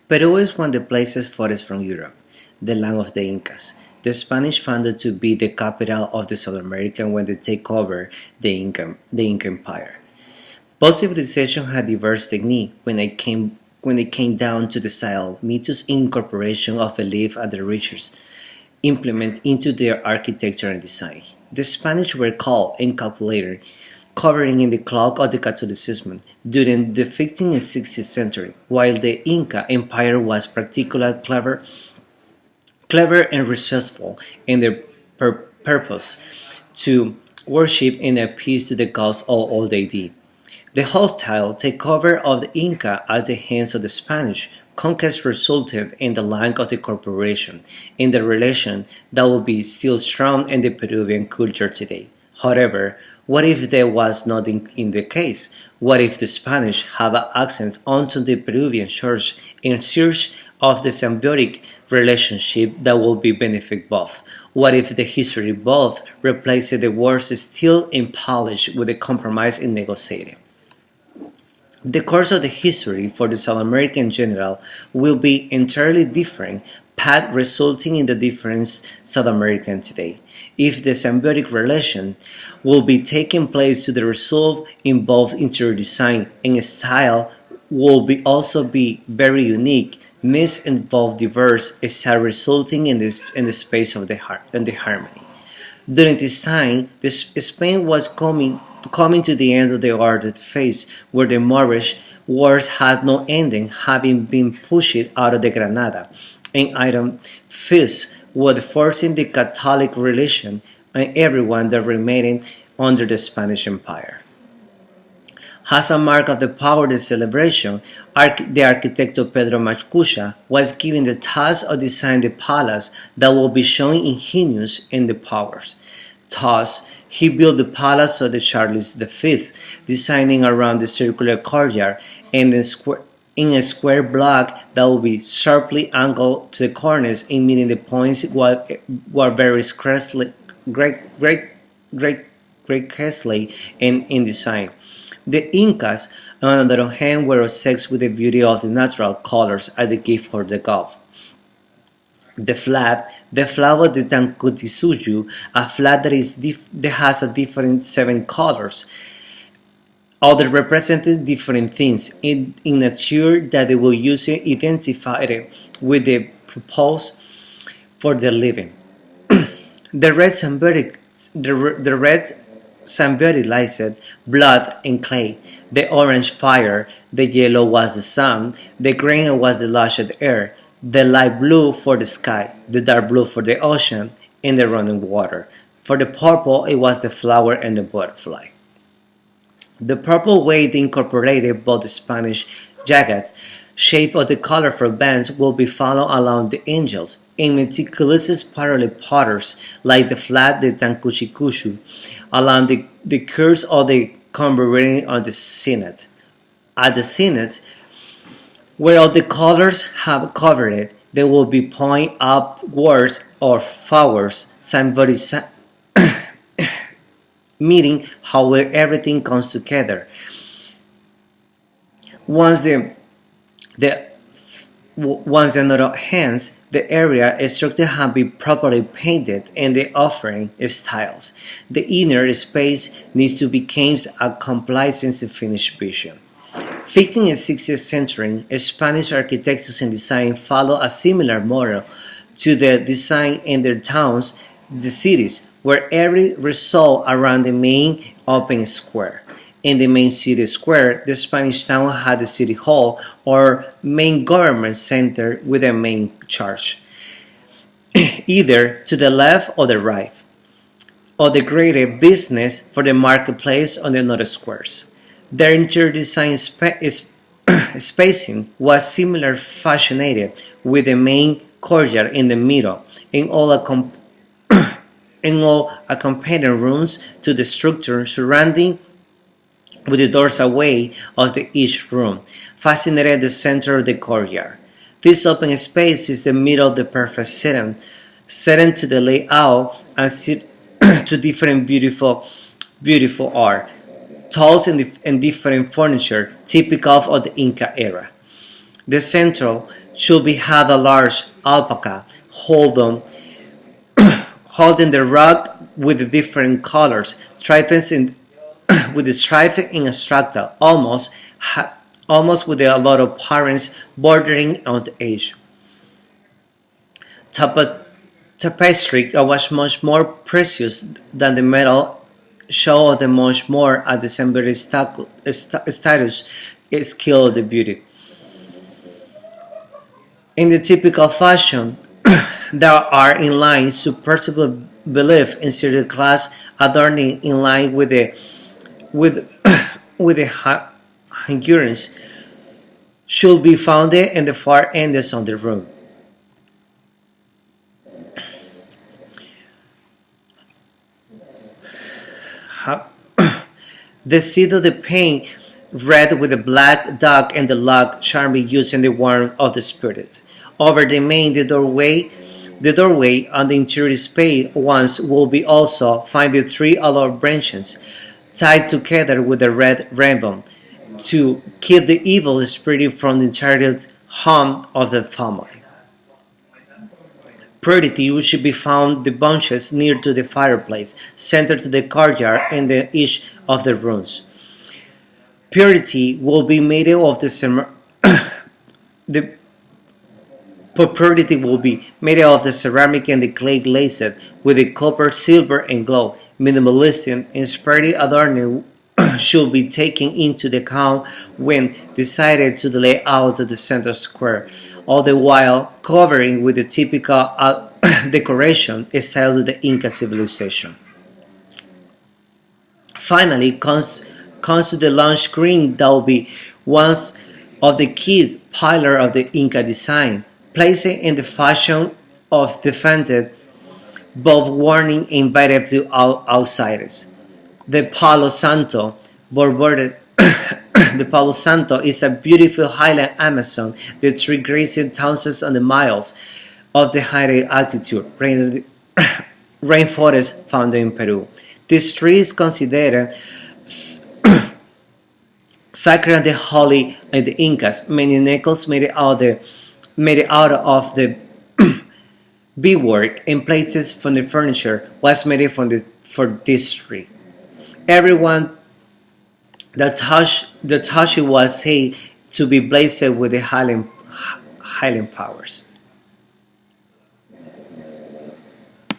Peru is one of the places farthest from Europe, the land of the Incas. The Spanish found it to be the capital of the South America when they take over the Inca Empire. Both civilizations had diverse technique when it came down to the style, Mitos incorporation of belief and the rituals implement into their architecture and design. The Spanish were called and calculated, covering in the cloak of the Catholicism during the 15th and 16th century, while the Inca Empire was particularly clever and resourceful in their purpose to worship and appease to the gods of all they did. The hostile takeover of the Inca at the hands of the Spanish conquest resulted in the lack of the corporation in the relation that would be still strong in the Peruvian culture today. However, what if that was not in the case? What if the Spanish have access onto the Peruvian church in search of the symbiotic relationship that will be benefit both? What if the history both replaced the words still in polish with a compromise in negotiated? The course of the history for the South American general will be entirely different path resulting in the different South American today. If the symbiotic relation will be taking place to the result in both interior design and style will be also be very unique, mix and both diverse style resulting in the space of the harmony. During this time, Spain was coming to the end of the Ardent phase, where the Moorish wars had no ending, having been pushed out of the Granada, and Iron Fist was forcing the Catholic religion on everyone that remained under the Spanish Empire. As a mark of the power of the celebration, the architect Pedro Macucha was given the task of designing the palace that will be showing ingenious in the powers. Thus, he built the palace of the Charles V, designing around the circular courtyard and in a square block that will be sharply angled to the corners and meeting the points were very gracefully in design. The Incas, on the other hand, were obsessed with the beauty of the natural colors as the gift for the god. The flag of the Tancutisuyu, a flag that has a different 7 colors. Others represented different things in nature that they will use it identified with the purpose for their living. The red symbolized blood and clay, the orange fire, the yellow was the sun, the green was the lush of the air, the light blue for the sky, the dark blue for the ocean and the running water. For the purple, it was the flower and the butterfly. The purple way they incorporated both the Spanish jagged shape of the colorful bands will be followed along the angels in meticulous parallel patterns like the flag the Tancuchicuchu along the curves of the converging on the zenith. At the zenith, where all the colors have covered it, they will be point upwards or forwards, meaning how everything comes together. Once once on the other hand, the area structure has been properly painted and the offering styles. The inner space needs to become a compliance and finished vision. 15th and 16th century, Spanish architects and design follow a similar model to the design in their towns, the cities, where every resolved around the main open square. In the main city square, the Spanish town had the city hall or main government center with a main church, either to the left or the right, or the greater business for the marketplace on the other squares. Their interior design spacing was similar fashionated with the main courtyard in the middle and all accompanying rooms to the structure surrounding with the doors away of each room, fascinated the center of the courtyard. This open space is the middle of the perfect setting to the layout and to different beautiful art, tools and different furniture typical of the Inca era. The central should be had a large alpaca holding the rug with the different colors, stripes in with the stripes in a structure, almost with a lot of parents bordering on the edge. Tapa- Tapestry was much more precious than the metal show the much more at the assembly status skill of the beauty. In the typical fashion, there are in line subversive belief in certain class adorning in line with with the Hungarians should be found in the far ends of the room. The seed of the paint red with the black dog and the log charming using the warmth of the spirit. Over the main the doorway on the interior space once will be also find the three olive branches tied together with a red ribbon to keep the evil spirit from the entire home of the family. Purity should be found the bunches near to the fireplace, center to the courtyard and the each of the rooms. Purity will be made of the purity will be made of the ceramic and the clay glazed with the copper, silver, and gold. Minimalistic and sturdy adorning should be taken into the account when decided to the layout of the center square, all the while covering with the typical decoration style of the Inca civilization. Finally, comes to the launch screen that will be one of the key pillars of the Inca design, placed in the fashion of defended both warning and invited to all outsiders. The Palo Santo, bordered the Palo Santo is a beautiful highland Amazon, the tree grazing thousands of the miles of the high altitude rainforest found in Peru. This tree is considered sacred and holy in the Incas. Many necklaces made out of the beadwork and places from the furniture was made for this tree. Everyone that touched it was said to be blessed with the highland powers.